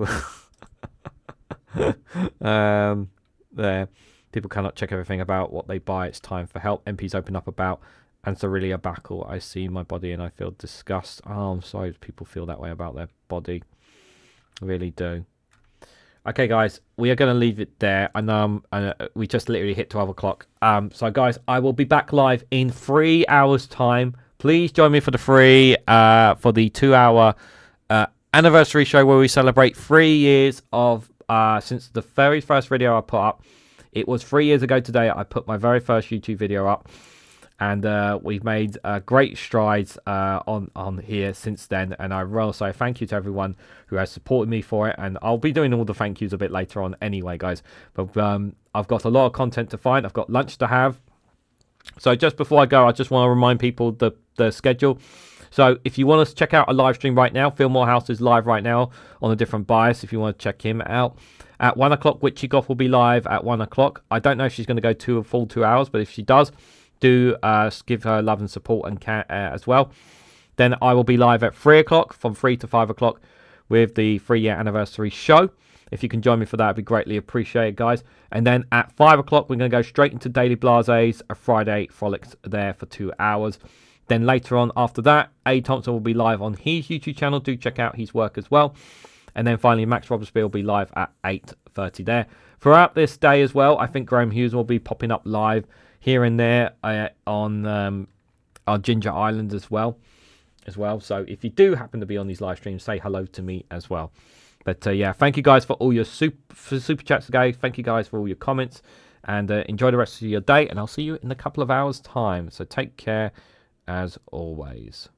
There. People cannot check everything about what they buy. It's time for help. MPs open up about, and it's really a battle. I see my body and I feel disgust. Oh, I'm sorry people feel that way about their body. I really do. Okay, guys, we are going to leave it there. I know we just literally hit 12 o'clock. So, guys, I will be back live in 3 hours' time. Please join me for the 2-hour anniversary show where we celebrate 3 years of since the very first video I put up. It was 3 years ago today I put my very first YouTube video up. And we've made great strides on here since then. And I will say thank you to everyone who has supported me for it. And I'll be doing all the thank yous a bit later on anyway, guys. But I've got a lot of content to find. I've got lunch to have. So just before I go, I just want to remind people the schedule. So if you want to check out a live stream right now, Phil Morehouse is live right now on a different bias if you want to check him out. At 1 o'clock, Witchy Goth will be live at 1 o'clock. I don't know if she's going to go a full 2 hours, but if she does, do give her love and support and as well. Then I will be live at 3 o'clock, from 3 to 5 o'clock, with the 3-year anniversary show. If you can join me for that, it'd be greatly appreciated, guys. And then at 5 o'clock, we're going to go straight into Daily Blase's a Friday Frolics there for 2 hours. Then later on after that, A. Thompson will be live on his YouTube channel. Do check out his work as well. And then finally, Max Robesby will be live at 8:30 there. Throughout this day as well, I think Graham Hughes will be popping up live here and there on Ginger Island as well. So if you do happen to be on these live streams, say hello to me as well. But yeah, thank you guys for all your super chats today. Thank you guys for all your comments. And enjoy the rest of your day. And I'll see you in a couple of hours' time. So take care as always.